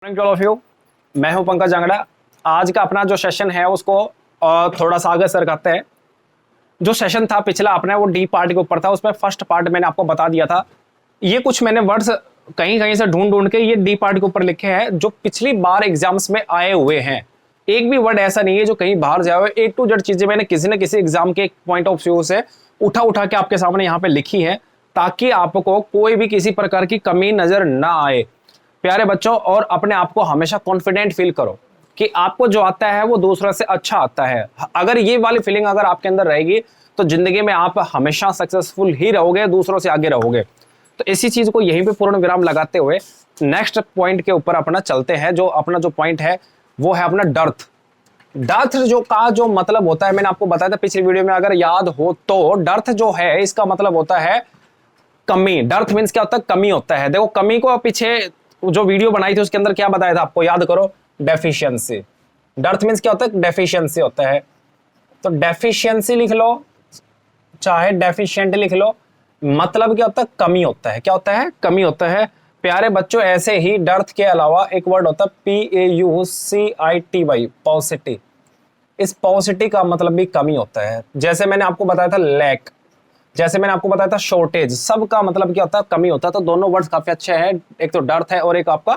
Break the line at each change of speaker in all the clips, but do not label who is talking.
All of you, मैं हूं पंकज जांगड़ा। आज का अपना जो सेशन है उसको थोड़ा सा आगे सर करते हैं। जो सेशन था पिछला अपने वो डी पार्ट के ऊपर था। उसमें फर्स्ट पार्ट मैंने आपको बता दिया था। ये कुछ मैंने वर्ड्स कहीं कहीं से ढूंढ ढूंढ के ये डी पार्ट के ऊपर लिखे हैं जो पिछली बार एग्जाम्स में आए हुए हैं। एक भी वर्ड ऐसा नहीं है जो कहीं बाहर जाए हुए। ए टू जेड चीजें मैंने किसी न किसी एग्जाम के पॉइंट ऑफ व्यू से उठा उठा के आपके सामने यहाँ पे लिखी है ताकि आपको कोई भी किसी प्रकार की कमी नजर ना आए प्यारे बच्चों। और अपने आप को हमेशा कॉन्फिडेंट फील करो कि आपको जो आता है वो दूसरों से अच्छा आता है। अगर ये वाली फीलिंग अगर आपके अंदर रहेगी तो जिंदगी में आप हमेशा सक्सेसफुल ही रहोगे, दूसरों से आगे रहोगे। तो इसी चीज को यहीं पे पूर्ण विराम लगाते हुए नेक्स्ट पॉइंट के ऊपर अपना चलते हैं। जो अपना जो पॉइंट है वो है अपना डर्थ। डर्थ जो का जो मतलब होता है मैंने आपको बताया था पिछली वीडियो में, अगर याद हो तो डर्थ जो है इसका मतलब होता है कमी। डर्थ मीन्स क्या होता है? कमी होता है। देखो कमी को पीछे जो वीडियो बनाई थी उसके अंदर क्या बताया था आपको, याद करो, डेफिशिएंसी। डर्थ मीन्स क्या होता है? डेफिशिएंसी होता है। तो डेफिशिएंसी लिख लो चाहे डेफिशिएंट लिख लो, मतलब क्या होता है? कमी होता है। क्या होता है? कमी होता है। प्यारे बच्चों ऐसे ही डर्थ के अलावा एक वर्ड होता है PAUCITY, पॉसिटी। इस पॉसिटी का मतलब भी कमी होता है। जैसे मैंने आपको बताया था लैक, जैसे मैंने आपको बताया था शॉर्टेज, सबका मतलब क्या होता है? कमी होता है। तो दोनों वर्ड्स काफी अच्छे हैं, एक तो डर्थ है और एक आपका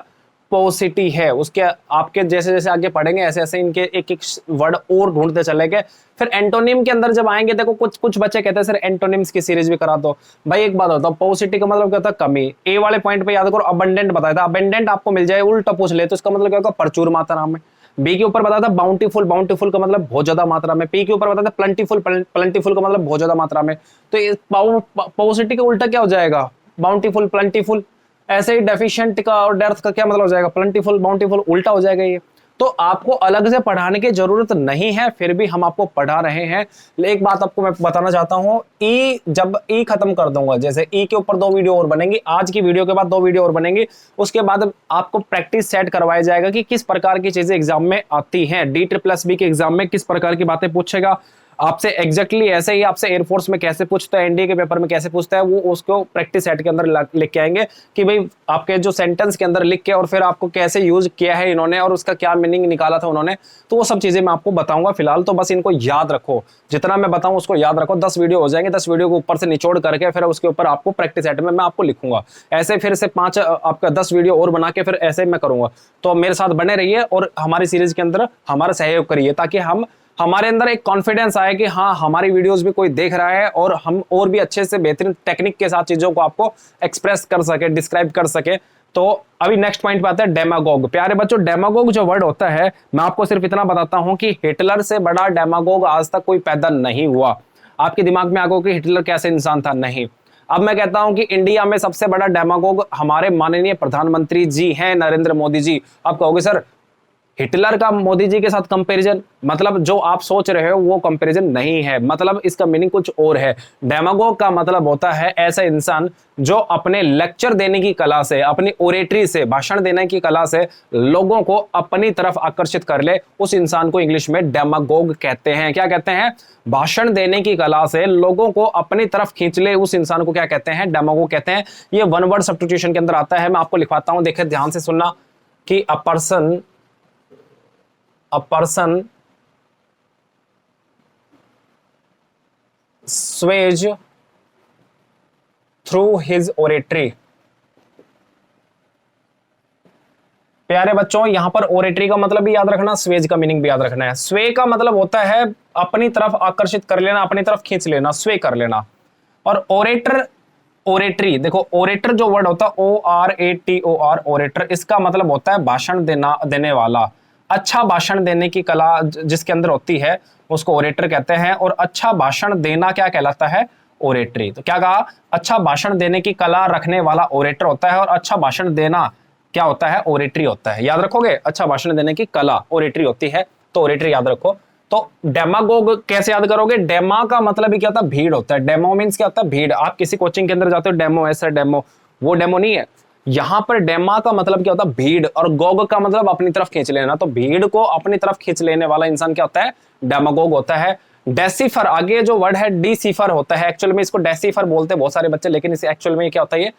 पोसिटी है। उसके आपके जैसे जैसे आगे पढ़ेंगे ऐसे ऐसे इनके एक एक वर्ड और ढूंढते चलेंगे। फिर एंटोनिम के अंदर जब आएंगे, देखो कुछ कुछ बच्चे कहते हैं सर एंटोनिम्स की सीरीज भी करा दो। भाई एक बात होता है, पोसिटी का मतलब क्या होता है? कमी। ए वाले पॉइंट पे याद करो अबंडेंट बताया था। अबंडेंट आपको मिल जाए उल्टा पूछ ले तो इसका मतलब क्या होगा? प्रचुर मात्रा में। बी के ऊपर बताया था बाउंटीफुल, बाउंटीफुल का मतलब बहुत ज्यादा मात्रा में। पी के ऊपर बताया था प्लेंटीफुल, प्लेंटीफुल का मतलब बहुत ज्यादा मात्रा में। तो पॉसिटी का उल्टा क्या हो जाएगा? Bountiful, plentiful. ऐसे ही डेफिशिएंट का और डेर्थ का क्या मतलब हो जाएगा? प्लेंटीफुल, बाउंटीफुल, उल्टा हो जाएगा ये। तो आपको अलग से पढ़ाने की जरूरत नहीं है, फिर भी हम आपको पढ़ा रहे हैं। एक बात आपको मैं बताना चाहता हूं, ई जब ई खत्म कर दूंगा, जैसे ई के ऊपर 2 वीडियो और बनेंगी, आज की वीडियो के बाद 2 वीडियो और बनेंगी, उसके बाद आपको प्रैक्टिस सेट करवाया जाएगा कि किस प्रकार की चीजें एग्जाम में आती हैं। D+B के एग्जाम में किस प्रकार की बातें पूछेगा आपसे, एग्जैक्टली ऐसे ही आपसे एयरफोर्स में कैसे पूछता है, एनडीए के पेपर में कैसे पूछता है, वो उसको प्रैक्टिस सेट के अंदर लिख के आएंगे कि भाई आपके जो सेंटेंस के अंदर लिख के और फिर आपको कैसे यूज किया है इन्होंने और उसका क्या मीनिंग निकाला था उन्होंने। तो वो सब चीजें मैं आपको बताऊंगा। फिलहाल तो बस इनको याद रखो, जितना मैं बताऊं उसको याद रखो। 10 वीडियो हो जाएंगे, 10 वीडियो को ऊपर से निचोड़ करके फिर उसके ऊपर आपको प्रैक्टिस सेट में मैं आपको लिखूंगा। ऐसे फिर से 5 आपका 10 वीडियो और बना के फिर ऐसे मैं करूंगा। तो मेरे साथ बने रहिए और हमारी सीरीज के अंदर हमारा सहयोग करिए ताकि हमारे अंदर एक कॉन्फिडेंस आए कि हाँ हमारी वीडियोस भी कोई देख रहा है और हम और भी अच्छे से बेहतरीन टेक्निक के साथ चीजों को आपको एक्सप्रेस कर सके, डिस्क्राइब कर सके। तो अभी नेक्स्ट पॉइंट पे आता है डेमागोग। प्यारे बच्चों डेमागोग जो वर्ड होता है, मैं आपको सिर्फ इतना बताता हूं कि हिटलर से बड़ा डेमागोग आज तक कोई पैदा नहीं हुआ। आपके दिमाग में आगो कि हिटलर कैसे इंसान था? नहीं। अब मैं कहता हूं कि इंडिया में सबसे बड़ा डेमागोग हमारे माननीय प्रधानमंत्री जी हैं, नरेंद्र मोदी जी। आप कहोगे सर हिटलर का मोदी जी के साथ कंपैरिजन, मतलब जो आप सोच रहे हो वो कंपैरिजन नहीं है, मतलब इसका मीनिंग कुछ और है। डेमागोग का मतलब होता है ऐसा इंसान जो अपने लेक्चर देने की कला से, अपनी ओरेटरी से, भाषण देने की कला से लोगों को अपनी तरफ आकर्षित कर ले, उस इंसान को इंग्लिश में डेमागोग कहते हैं। क्या कहते हैं? भाषण देने की कला से लोगों को अपनी तरफ खींच ले, उस इंसान को क्या कहते हैं? डेमागोग कहते हैं। ये वन वर्ड सब्स्टिट्यूशन के अंदर आता है। मैं आपको लिखवाता हूं, देखिए ध्यान से सुनना कि अ person sways through his oratory। प्यारे बच्चों यहां पर ओरेटरी का मतलब भी याद रखना, स्वेज का मीनिंग भी याद रखना है। स्वे का मतलब होता है अपनी तरफ आकर्षित कर लेना, अपनी तरफ खींच लेना, स्वे कर लेना। और ओरेटर, ओरेटरी, देखो ओरेटर जो वर्ड होता है ORATOR, ओरेटर, इसका मतलब होता है भाषण देने वाला। अच्छा भाषण देने की कला जिसके अंदर होती है उसको ओरेटर कहते हैं। और अच्छा भाषण देना क्या कहलाता है? ओरेटरी। तो क्या कहा? अच्छा भाषण देने की कला रखने वाला ओरेटर होता है और अच्छा भाषण देना क्या होता है? ओरेटरी होता है। याद रखोगे? अच्छा भाषण देने की कला ओरेटरी होती है, तो ओरेटरी याद रखो। तो डेमागोग कैसे याद करोगे? डेमा का मतलब ही क्या होता है? भीड़ होता है। डेमो मीन्स क्या होता है? भीड़। आप किसी कोचिंग के अंदर जाते हो, डेमो ऐसा डेमो, वो डेमो नहीं है। यहां पर डेमा का मतलब क्या होता है? भीड़। और गोग का मतलब अपनी तरफ खींच लेना। तो भीड़ को अपनी तरफ खींच लेने वाला इंसान क्या होता है? डेमागोग होता है। डेसिफर, आगे जो वर्ड है डिसिफर होता है। एक्चुअल में इसको डेसिफर बोलते हैं बहुत सारे बच्चे, लेकिन इसे एक्चुअल में क्या होता है? ये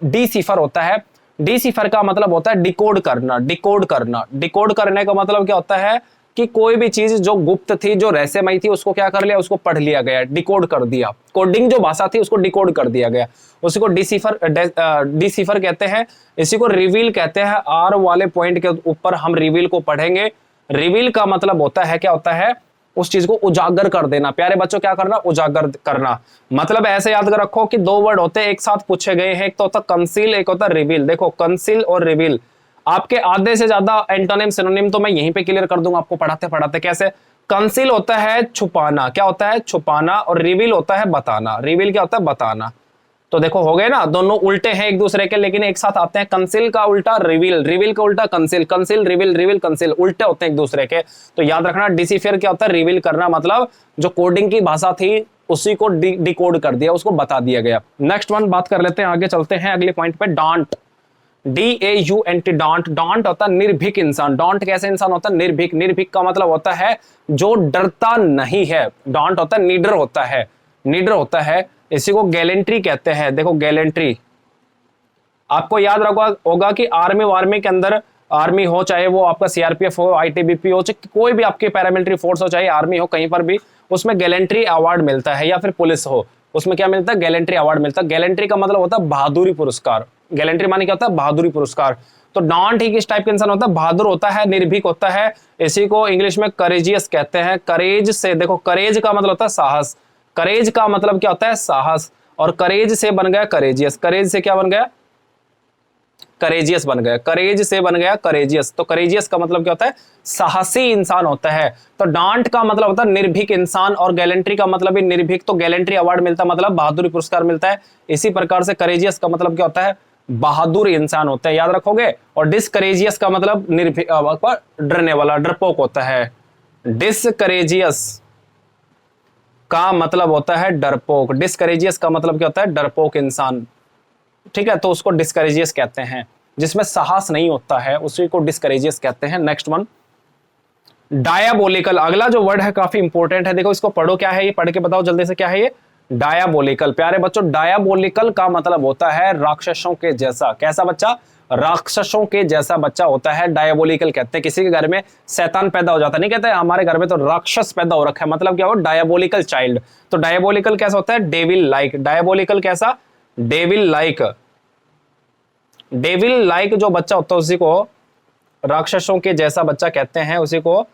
डिसिफर होता है। डिसिफर का मतलब होता है डिकोड करना, डिकोड करना। डिकोड करने का मतलब क्या होता है कि कोई भी चीज जो गुप्त थी, जो रहस्यमयी थी, उसको क्या कर लिया, उसको पढ़ लिया गया, डिकोड कर दिया। कोडिंग जो भाषा थी उसको डिकोड कर दिया गया, उसी को डिसिफर कहते हैं। इसी को रिवील कहते हैं। आर वाले पॉइंट के ऊपर हम रिवील को पढ़ेंगे। रिवील का मतलब होता है, क्या होता है, उस चीज को उजागर कर देना। प्यारे बच्चों, क्या करना, उजागर करना। मतलब ऐसे याद कर रखो कि दो वर्ड होते हैं, एक साथ पूछे गए हैं, एक तो होता कंसील, एक होता रिवील। देखो कंसील और रिवील, आपके आधे से ज्यादा एंटोनिम सिनोनिम तो मैं यहीं पे क्लियर कर दूंगा आपको पढ़ाते पढ़ाते। कैसे? कंसील होता है छुपाना, क्या होता है, छुपाना। और रिवील होता है बताना। रिवील क्या होता है, बताना। तो देखो हो गए ना, दोनों उल्टे हैं एक दूसरे के, लेकिन एक साथ आते हैं। कंसील का उल्टा रिवील, रिवील का उल्टा conceal, conceal reveal, reveal conceal, उल्टे होते हैं एक दूसरे के। तो याद रखना, डिसिफर क्या होता है, रिवील करना, मतलब जो कोडिंग की भाषा थी उसी को डिकोड कर दिया, उसको बता दिया गया। नेक्स्ट वन बात कर लेते हैं, आगे चलते हैं अगले पॉइंट पे। डांट, DAUNT, डांट। डांट होता है निर्भीक इंसान। डांट कैसे इंसान होता है, निर्भीक। निर्भीक का मतलब होता है जो डरता नहीं है। डांट होता है निडर होता है, निडर होता है। इसी को गैलेंट्री कहते हैं। देखो गैलेंट्री, आपको याद रखा होगा कि आर्मी वार्मी के अंदर, आर्मी हो चाहे वो आपका CRPF हो, ITBP हो, चाहे कोई भी आपकी पैरामिलिट्री फोर्स हो, चाहे आर्मी हो, कहीं पर भी उसमें गैलेंट्री अवार्ड मिलता है। या फिर पुलिस हो, उसमें क्या मिलता है, गैलेंट्री अवार्ड मिलता है। गैलेंट्री का मतलब होता है बहादुरी पुरस्कार। गैलेंट्री माने क्या होता है, बहादुरी पुरस्कार। तो डांट ही किस टाइप का इंसान होता है, बहादुर होता है, निर्भीक होता है। इसी को इंग्लिश में करेजियस कहते हैं। करेज से, देखो करेज का मतलब होता है साहस। करेज का मतलब क्या होता है, साहस। और करेज से बन गया करेजियस। करेज से क्या बन गया, करेजियस बन गया। करेज से बन गया करेजियस। तो करेजियस का मतलब क्या होता है, साहसी इंसान होता है। तो डांट का मतलब होता है निर्भीक इंसान, और गैलेंट्री का मतलब भी निर्भीक। तो गैलेंट्री अवार्ड मिलता है, मतलब बहादुरी पुरस्कार मिलता है। इसी प्रकार से करेजियस का मतलब क्या होता है, बहादुर इंसान होता है, याद रखोगे। और डिसकरेजियस का मतलब निर्भीक, डरने वाला, डरपोक होता है। डिसकरेजियस का मतलब होता है डरपोक। डिसकरेजियस का मतलब क्या होता है, डरपोक इंसान। ठीक है, तो उसको डिस्करेजियस कहते हैं। जिसमें साहस नहीं होता है उसी को डिस्करेजियस कहते हैं। Next one, diabolical. अगला जो वर्ड है काफी इंपॉर्टेंट है, देखो इसको पढ़ो। क्या है ये, पढ़ के बताओ जल्दी से, क्या है ये, डायाबोलिकल। प्यारे बच्चों, डायाबोलिकल का मतलब होता है राक्षसों के जैसा। कैसा बच्चा, राक्षसों के जैसा बच्चा होता है, डायबोलिकल कहते हैं। किसी के घर में शैतान पैदा हो जाता है, नहीं कहते हमारे घर में तो राक्षस पैदा हो रखा है, मतलब क्या हो, डायबोलिकल चाइल्ड। तो डायबोलिकल कैसा होता है, डेविल लाइक। डायबोलिकल कैसा, डेविल लाइक। डेविल लाइक जो बच्चा होता है उसी को राक्षसों के जैसा बच्चा कहते हैं, उसी को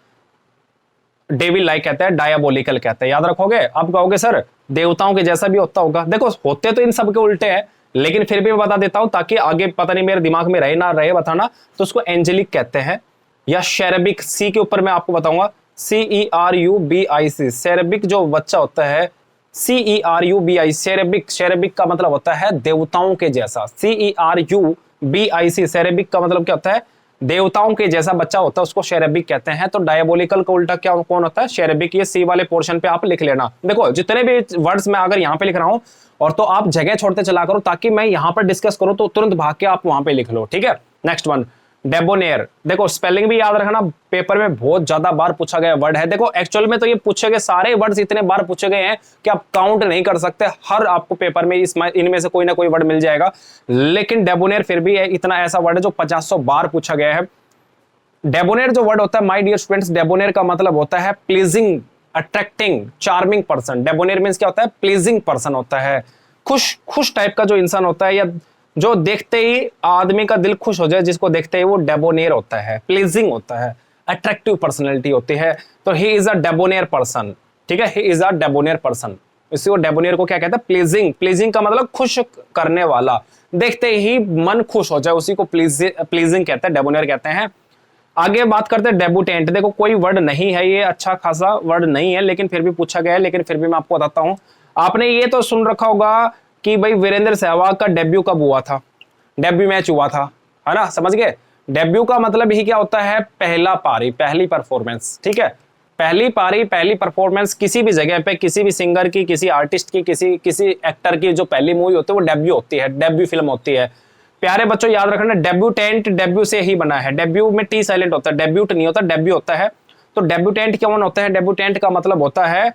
डेविल लाइक कहते हैं, डायबोलिकल कहते हैं। याद रखोगे। आप कहोगे सर देवताओं के जैसा भी होता होगा, देखो होते तो इन सब के उल्टे हैं, लेकिन फिर भी मैं बता देता हूं ताकि आगे पता नहीं मेरे दिमाग में रहे ना रहे बताना। तो उसको एंजेलिक कहते हैं या शेरेबिक। सी के ऊपर मैं आपको बताऊंगा, CERUBIC। शेरेबिक जो बच्चा होता है, CERUBI, शेरेबिक। शेरेबिक का मतलब होता है देवताओं के जैसा। CERUBIC, शेरेबिक का मतलब क्या होता है, देवताओं के जैसा बच्चा होता है, उसको शेरेबिक कहते हैं। तो डायबोलिकल का उल्टा क्या कौन होता है, शेरेबिक। ये सी वाले पोर्शन पे आप लिख लेना। देखो जितने भी वर्ड्स मैं अगर यहाँ पे लिख रहा हूं और तो आप जगह छोड़ते चला करो, ताकि मैं यहां पर डिस्कस करूं तो तुरंत भाग के आप वहां पे लिख लो, ठीक है। Next one, debonair. देखो स्पेलिंग भी याद रखना, पेपर में बहुत ज्यादा बार पूछा गया वर्ड है। देखो एक्चुअल में तो ये पूछे गए सारे वर्ड्स इतने बार पूछे गए हैं कि आप काउंट नहीं कर सकते। हर आपको पेपर में इनमें से कोई ना कोई वर्ड मिल जाएगा, लेकिन डेबोनेयर फिर भी इतना ऐसा वर्ड है जो 50 बार पूछा गया है। डेबोनेयर जो वर्ड होता है माय डियर स्टूडेंट्स, डेबोनेयर का मतलब होता है pleasing, attracting, charming person. Debonair means क्या होता है, प्लीजिंग पर्सन होता है, खुश खुश टाइप का जो इंसान होता है, या जो देखते ही आदमी का दिल खुश हो जाए, जिसको देखते ही वो डेबोनेयर होता है, प्लीजिंग होता है, अट्रैक्टिव पर्सनैलिटी होती है। तो ही इज अ डेबोनेयर पर्सन, ठीक है, ही इज अ डेबोनेयर पर्सन। इसी को डेबोनेयर को क्या कहते हैं, प्लीजिंग। प्लीजिंग का मतलब खुश करने वाला, देखते ही मन खुश हो जाए, उसी को प्लीजिंग कहते हैं, डेबोनेयर कहते हैं। आगे बात करते हैं डेबुटेंट। देखो कोई वर्ड नहीं है, ये अच्छा खासा वर्ड नहीं है, लेकिन फिर भी पूछा गया है, लेकिन फिर भी मैं आपको बताता हूं। आपने ये तो सुन रखा होगा कि भाई वीरेंद्र सहवाग का डेब्यू कब हुआ था, डेब्यू मैच हुआ था, है ना, समझ गए। डेब्यू का मतलब ही क्या होता है, पहला पारी, पहली परफॉर्मेंस, ठीक है। पहली पारी, पहली परफॉर्मेंस किसी भी जगह पे, किसी भी सिंगर की, किसी आर्टिस्ट की, किसी एक्टर की जो पहली मूवी होती है वो डेब्यू होती है, डेब्यू फिल्म होती है। प्यारे बच्चों याद रखना, डेब्यूटेंट डेब्यू से ही बना है। डेब्यू में टी साइलेंट होता है, डेब्यूट नहीं होता, डेब्यू होता है। तो डेब्यूटेंट कौन होता है, डेब्यूटेंट का मतलब होता है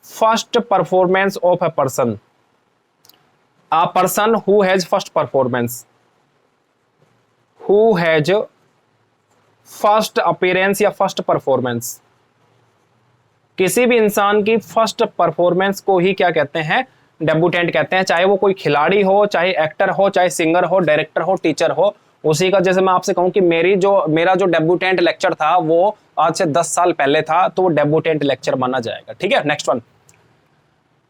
first performance of a person, a person who has first performance. Who has first appearance या फर्स्ट परफॉर्मेंस। किसी भी इंसान की फर्स्ट परफॉर्मेंस को ही क्या कहते हैं, डेब्यूटेंट कहते हैं। चाहे वो कोई खिलाड़ी हो, चाहे एक्टर हो, चाहे सिंगर हो, डायरेक्टर हो, टीचर हो। उसी का जैसे मैं आपसे कहूं कि मेरा जो डेब्यूटेंट लेक्चर था वो आज से 10 साल पहले था, तो वो डेब्यूटेंट लेक्चर माना जाएगा। ठीक है, नेक्स्ट वन।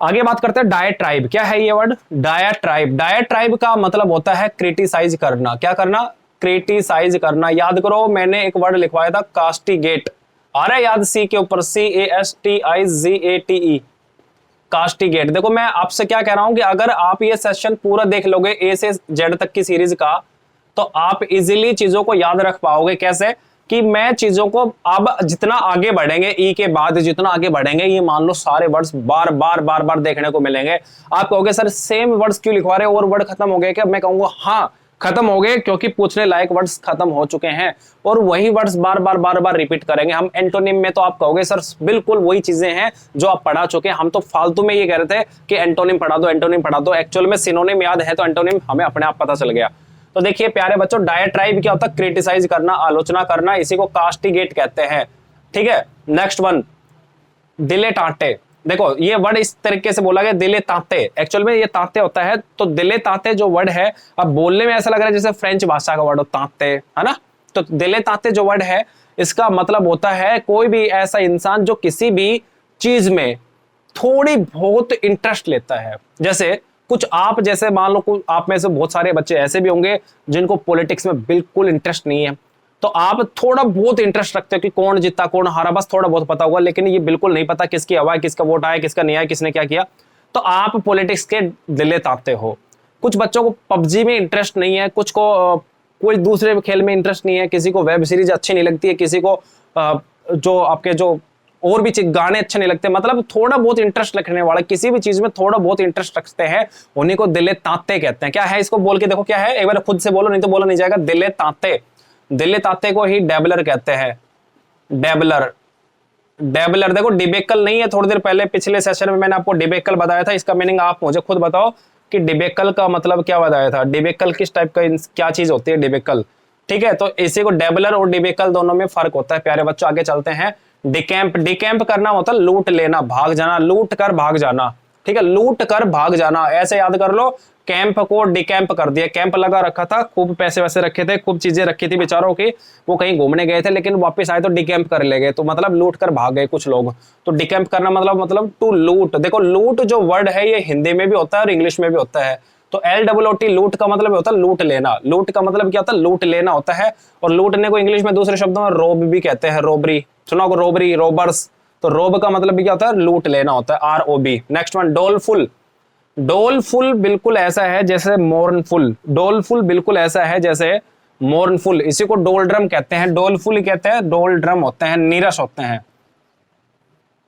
आगे बात करते हैं डायट्राइब। क्या है ये वर्ड डायट्राइब? डायट्राइब का मतलब होता है क्रिटिसाइज करना। क्या करना? क्रिटिसाइज करना। याद करो, मैंने एक वर्ड लिखवाया था कास्टिगेट। आ रहा है याद? सी के ऊपर CASTIGATE, कास्टिगेट। देखो मैं आपसे क्या कह रहा हूं कि अगर आप ये सेशन पूरा देख लोगे ए से जेड तक की सीरीज का, तो आप इजीली चीजों को याद रख पाओगे। कैसे? कि मैं चीजों को अब जितना आगे बढ़ेंगे, ई के बाद जितना आगे बढ़ेंगे, ये मान लो सारे वर्ड्स बार बार देखने को मिलेंगे। आप कहोगे सर सेम वर्ड्स क्यों लिखवा रहे हो, और वर्ड खत्म हो गए क्या? मैं कहूंगा हाँ खत्म हो गए, क्योंकि पूछने लायक वर्ड्स खत्म हो चुके हैं और वही वर्ड्स बार बार रिपीट करेंगे हम। एंटोनिम में तो आप कहोगे सर बिल्कुल वही चीजें हैं जो आप पढ़ा चुके हैं, हम तो फालतू में ये कह रहे थे कि एंटोनिम पढ़ा दो, एंटोनिम पढ़ा दो। एक्चुअल में सिनोनिम याद है तो एंटोनिम हमें अपने आप पता चल गया। तो देखिए प्यारे बच्चों, डायट्राइब क्या होता है? क्रिटिसाइज करना, आलोचना करना, इसी को कास्टिगेट कहते हैं। ठीक है, नेक्स्ट वन, दिले टांटे। देखो ये वर्ड इस तरीके से बोला गया, दिले तांते। एक्चुअल में ये तांते होता है, तो दिले तांते जो वर्ड है, अब बोलने में ऐसा लग रहा है जैसे फ्रेंच भाषा का वर्ड हो तांते, है ना। तो दिले तांते जो वर्ड है, इसका मतलब होता है कोई भी ऐसा इंसान जो किसी भी चीज में थोड़ी बहुत इंटरेस्ट लेता है। जैसे कुछ आप जैसे मान लो, आप में से बहुत सारे बच्चे ऐसे भी होंगे जिनको पॉलिटिक्स में बिल्कुल इंटरेस्ट नहीं है, तो आप थोड़ा बहुत इंटरेस्ट रखते हो कि कौन जीता कौन हारा, बस थोड़ा बहुत पता होगा, लेकिन ये बिल्कुल नहीं पता किसकी हवा है, किसका वोट आया, किसका नहीं आया, किसने क्या किया, तो आप पॉलिटिक्स के दिले ताते हो। कुछ बच्चों को पबजी में इंटरेस्ट नहीं है, कुछ को कोई दूसरे खेल में इंटरेस्ट नहीं है, किसी को वेब सीरीज अच्छी नहीं लगती है, किसी को जो आपके जो और भी गाने अच्छे नहीं लगते। मतलब थोड़ा बहुत इंटरेस्ट रखने वाला, किसी भी चीज में थोड़ा बहुत इंटरेस्ट रखते हैं, उन्हीं को दिले ताते कहते हैं। क्या है? इसको बोल के देखो क्या है, एक बार खुद से बोलो, नहीं तो बोला नहीं जाएगा। दिले ताते, दिले ताते को ही डेबलर कहते हैं। डेबलर, डेबलर देखो डिबेकल नहीं है। थोड़ी देर पहले पिछले सेशन में मैंने आपको डिबेकल बताया था, इसका मीनिंग आप मुझे खुद बताओ कि डिबेकल का मतलब क्या बताया था। डिबेकल किस टाइप का क्या चीज होती है डिबेकल? ठीक है, तो इसी को डेबलर और डिबेकल दोनों में फर्क होता है। प्यारे बच्चों आगे चलते हैं। डिकैंप, डिकैंप करना होता है लूट लेना, भाग जाना, लूट कर भाग जाना। ठीक है, लूट कर भाग जाना, ऐसे याद कर लो। कैंप को डिकैंप कर दिया, कैंप लगा रखा था, खूब पैसे वैसे रखे थे, खूब चीजें रखी थी बेचारों की, वो कहीं घूमने गए थे लेकिन वापस आए तो डिकैंप कर ले गए, तो मतलब लूट कर भाग गए कुछ लोग। तो डिकैंप करना मतलब टू लूट। देखो लूट जो वर्ड है ये हिंदी में भी होता है और इंग्लिश में भी होता है। तो LOOT लूट का मतलब होता है लूट लेना। लूट का मतलब क्या होता है? लूट लेना होता है। और लूटने को इंग्लिश में दूसरे शब्दों में रोब भी कहते हैं, रोबरी सुना होगा, रोबरी, रोबर्स। तो रोब का मतलब भी क्या होता है? लूट लेना होता है, ROB। Next one, doleful. Doleful बिल्कुल ऐसा है जैसे मोर्नफुल, डोलफुल बिल्कुल ऐसा है जैसे मोर्नफुल, इसी को डोलड्रम कहते हैं। डोलफुल कहते हैं, डोलड्रम होते हैं, नीरस होते हैं।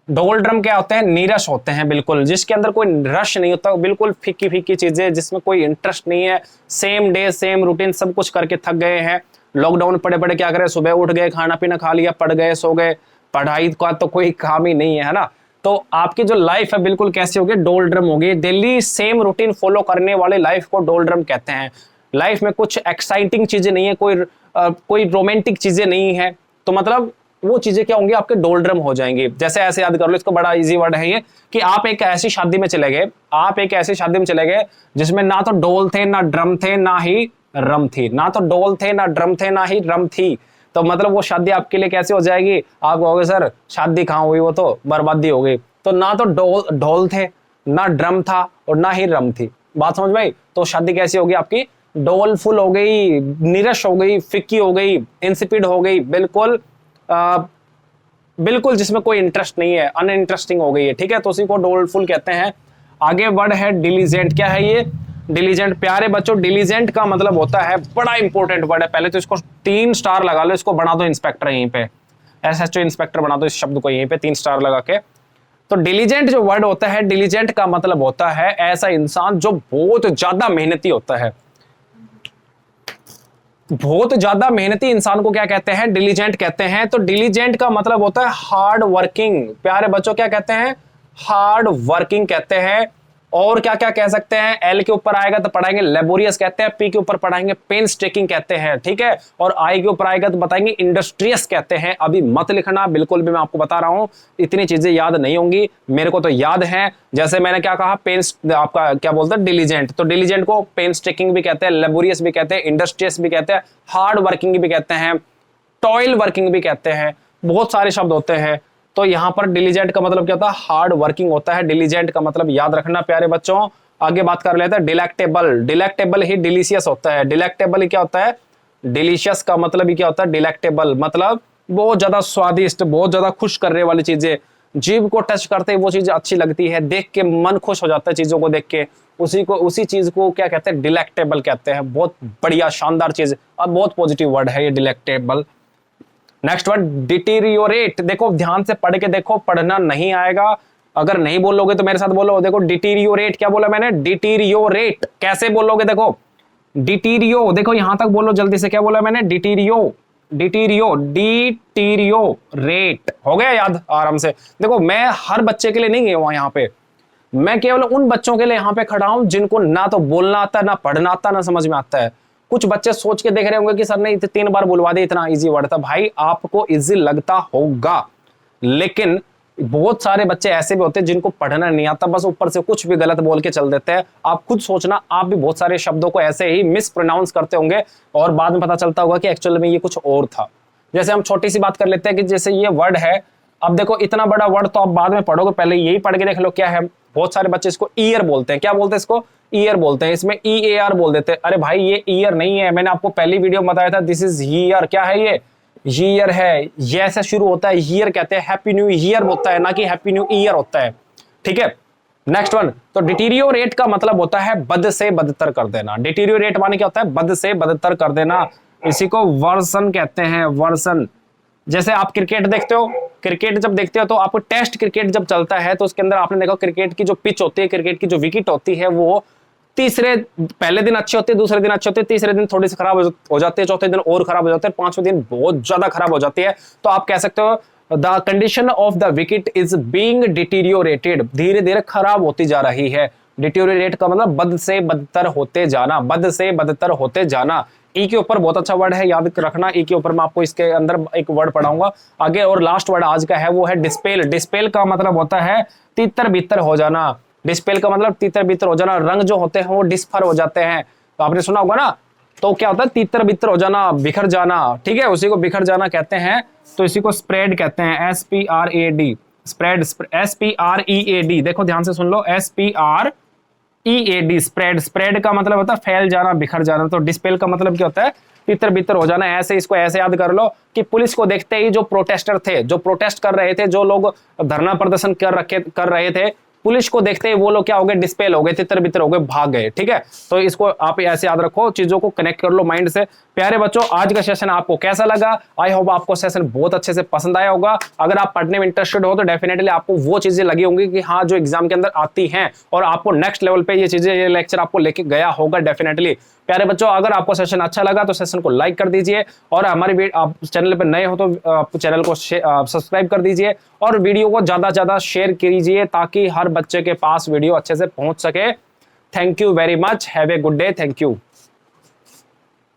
डोलड्रम क्या होते हैं? नीरस होते हैं बिल्कुल, जिसके अंदर कोई रश नहीं होता, बिल्कुल फीकी फीकी चीजें जिसमें कोई इंटरेस्ट नहीं है। सेम डे सेम रूटीन, सब कुछ करके थक गए हैं, लॉकडाउन पड़े पड़े क्या करें, सुबह उठ गए, खाना पीना खा लिया, पढ़ गए, सो गए, पढ़ाई का तो कोई काम ही नहीं है ना। तो आपकी जो लाइफ है बिल्कुल कैसी होगी? डोलड्रम होगी। डेली सेम रूटीन फॉलो करने वाले लाइफ को डोलड्रम कहते हैं। लाइफ में कुछ एक्साइटिंग चीजें नहीं है, कोई रोमांटिक चीजें नहीं है, तो मतलब वो चीजें क्या होंगी? आपके डोलड्रम हो जाएंगी। जैसे ऐसे याद कर लो, इसको बड़ा इजी वर्ड है ये, कि आप एक ऐसी शादी में चले गए, आप एक ऐसी शादी में चले गए जिसमें ना तो डोल थे, ना ड्रम थे, ना ही रम थी। ना तो डोल थे, ना ड्रम थे, ना ही रम थी। तो मतलब वो शादी आपके लिए कैसे हो जाएगी? आप कहोगे सर शादी कहाँ हुई, वो तो बर्बादी हो गई। तो ना तो ढोल थे, ना ड्रम था, और ना ही रम थी। बात समझ में? तो शादी कैसी होगी आपकी? डोलफुल हो गई, निरश हो गई, फिक्की हो गई, इंसिपिड हो गई, बिल्कुल बिल्कुल जिसमें कोई इंटरेस्ट नहीं है, अनइंटरेस्टिंग हो गई है। ठीक है, तो उसी को डोलफुल कहते हैं। आगे वर्ड है डिलीजेंट। क्या है ये? डिलीजेंट। प्यारे बच्चों, डिलीजेंट का मतलब होता है, बड़ा इंपॉर्टेंट वर्ड है, पहले तो इसको 3 स्टार लगा लो, इसको बना दो इंस्पेक्टर यहीं पे, SHO इंस्पेक्टर बना दो इस शब्द को यहीं पे 3 स्टार लगा के। तो डिलीजेंट जो वर्ड होता है, डिलीजेंट का मतलब होता है ऐसा इंसान जो बहुत ज्यादा मेहनती होता है। बहुत ज्यादा मेहनती इंसान को क्या कहते हैं? डिलीजेंट कहते हैं। तो डिलीजेंट का मतलब होता है हार्ड वर्किंग। प्यारे बच्चों क्या कहते हैं? हार्ड वर्किंग कहते हैं। और क्या क्या कह सकते हैं, एल के ऊपर आएगा तो पढ़ाएंगे लेबोरियस कहते हैं, पी के ऊपर पढ़ाएंगे पेनस्टेकिंग कहते हैं, ठीक है, और आई के ऊपर आएगा तो बताएंगे इंडस्ट्रियस कहते हैं। अभी मत लिखना बिल्कुल भी, मैं आपको बता रहा हूं इतनी चीजें याद नहीं होंगी, मेरे को तो याद है। जैसे मैंने क्या कहा, पेन्स आपका क्या बोलते हैं डिलीजेंट, तो डिलीजेंट को पेनस्टेकिंग भी कहते हैं, लेबोरियस भी कहते हैं, इंडस्ट्रियस भी कहते हैं, हार्ड वर्किंग भी कहते हैं, टॉयल वर्किंग भी कहते हैं, बहुत सारे शब्द होते हैं। तो यहां पर डिलीजेंट का मतलब क्या होता है, हार्ड वर्किंग होता है। डिलीजेंट का मतलब याद रखना प्यारे बच्चों। आगे बात कर लेते हैं डिलेक्टेबल। डिलेक्टेबल ही डिलीशियस होता है। डिलेक्टेबल ही क्या होता है, डिलीशियस का मतलब ही क्या होता है, डिलेक्टेबल मतलब बहुत ज्यादा स्वादिष्ट, बहुत ज्यादा खुश करने वाली चीजें, जीभ को टच करते ही वो चीज अच्छी लगती है, देख के मन खुश हो जाता है चीजों को देख के, उसी चीज को क्या कहते हैं, डिलेक्टेबल कहते हैं। बहुत बढ़िया शानदार चीज और बहुत पॉजिटिव वर्ड है ये डिलेक्टेबल। Next word deteriorate. देखो ध्यान से पढ़ के देखो, पढ़ना नहीं आएगा अगर नहीं बोलोगे तो मेरे साथ बोलो। देखो डिटीरियोरेट, क्या बोला मैंने, डिटीरियोरेट कैसे बोलोगे, देखो डिटीरियो, देखो यहां तक बोलो जल्दी से, क्या बोला मैंने, डिटीरियो, डिटीरियो, डिटीरियो रेट, हो गया याद आराम से। देखो मैं हर बच्चे के लिए नहीं गया हूं यहाँ पे, मैं केवल उन बच्चों के लिए यहाँ पे खड़ा हूं जिनको ना तो बोलना आता है, ना पढ़ना आता है, ना समझ में आता है। कुछ बच्चे सोच के देख रहे होंगे कि सर ने 3 बार बुलवा दिया, इतना इजी वर्ड था। भाई आपको इजी लगता होगा, लेकिन बहुत सारे बच्चे ऐसे भी होते हैं जिनको पढ़ना नहीं आता, बस ऊपर से कुछ भी गलत बोल के चल देते हैं। आप खुद सोचना, आप भी बहुत सारे शब्दों को ऐसे ही मिस प्रोनाउंस करते होंगे और बाद में पता चलता होगा कि एक्चुअल में ये कुछ और था। जैसे हम छोटी सी बात कर लेते हैं कि जैसे ये वर्ड है, अब देखो इतना बड़ा वर्ड तो आप बाद में पढ़ोगे, पहले यही पढ़ के देख लो क्या है। बहुत सारे बच्चे इसको ईयर बोलते हैं, क्या बोलते हैं इसको, ईयर बोलते हैं, इसमें EAR बोल देते हैं। अरे भाई ये ईयर नहीं है, मैंने आपको पहली वीडियो में बताया था, दिस इज ईयर। क्या है ये, ईयर है, ये ऐसे शुरू होता है, ईयर कहते हैं, हैप्पी न्यू ईयर होता है, ना कि हैप्पी न्यू ईयर होता है, ठीक है। नेक्स्ट वन, तो डिटीरियोरेट का मतलब होता है बद से बदतर कर देना। डिटीरियोरेट माने क्या होता है, बद से बदतर कर देना, इसी को वर्सन कहते हैं, वर्सन। जैसे आप क्रिकेट देखते हो, क्रिकेट जब देखते हो तो आपको टेस्ट क्रिकेट जब चलता है तो उसके अंदर आपने देखा क्रिकेट की जो पिच होती है, क्रिकेट की जो विकेट होती है, वो पहले दिन अच्छी होती है, दूसरे दिन अच्छी होती है, तीसरे दिन थोड़ी सी खराब हो जाती है, चौथे दिन और खराब हो जाते हैं, 5वें दिन बहुत ज्यादा खराब हो जाती है। तो आप कह सकते हो the condition of the wicket is being deteriorated, धीरे धीरे खराब होती जा रही है। डिटीरियोरेट का मतलब बद से बदतर होते जाना, बद से बदतर होते जाना। ई के ऊपर बहुत अच्छा वर्ड है, याद रखना। ई के ऊपर मैं आपको इसके अंदर एक वर्ड पढ़ाऊंगा आगे। और लास्ट वर्ड आज का है वो है डिस्पेल। डिस्पेल का मतलब होता है तितर बितर हो जाना। डिस्पेल का मतलब तितर बितर हो जाना, रंग जो होते हैं वो डिस्फर हो जाते हैं, तो आपने सुना होगा ना। तो क्या होता है, तितर बितर हो जाना, बिखर जाना, ठीक है, उसी को बिखर जाना कहते हैं। तो इसी को स्प्रेड कहते हैं, SPRAD, स्प्रेड, SPREAD। देखो ध्यान से सुन लो, SPREAD, स्प्रेड। स्प्रेड का मतलब होता है फैल जाना, बिखर जाना। तो डिस्पेल का मतलब क्या होता है, तितर बितर हो जाना। ऐसे इसको ऐसे याद कर लो कि पुलिस को देखते ही जो प्रोटेस्टर थे, जो प्रोटेस्ट कर रहे थे, जो लोग धरना प्रदर्शन कर रहे थे, पुलिस को देखते ही वो लोग क्या हो गए, डिस्पेल हो गए, तितर बितर हो गए, भाग गए, ठीक है। तो इसको आप ऐसे याद रखो, चीजों को कनेक्ट कर लो माइंड से। प्यारे बच्चों, आज का सेशन आपको कैसा लगा? आई होप आपको सेशन बहुत अच्छे से पसंद आया होगा। अगर आप पढ़ने में इंटरेस्टेड हो तो डेफिनेटली आपको वो चीजें लगी होंगी कि हाँ, जो एग्जाम के अंदर आती हैं, और आपको नेक्स्ट लेवल पे ये चीजें, ये लेक्चर आपको लेके गया होगा डेफिनेटली। प्यारे बच्चों, अगर आपको सेशन अच्छा लगा तो सेशन को लाइक कर दीजिए, और हमारे आप चैनल पर नए हो तो चैनल को सब्सक्राइब कर दीजिए, और वीडियो को ज्यादा से ज्यादा शेयर कीजिए ताकि हर बच्चे के पास वीडियो अच्छे से पहुंच सके। Thank you very much, have a good day, thank you.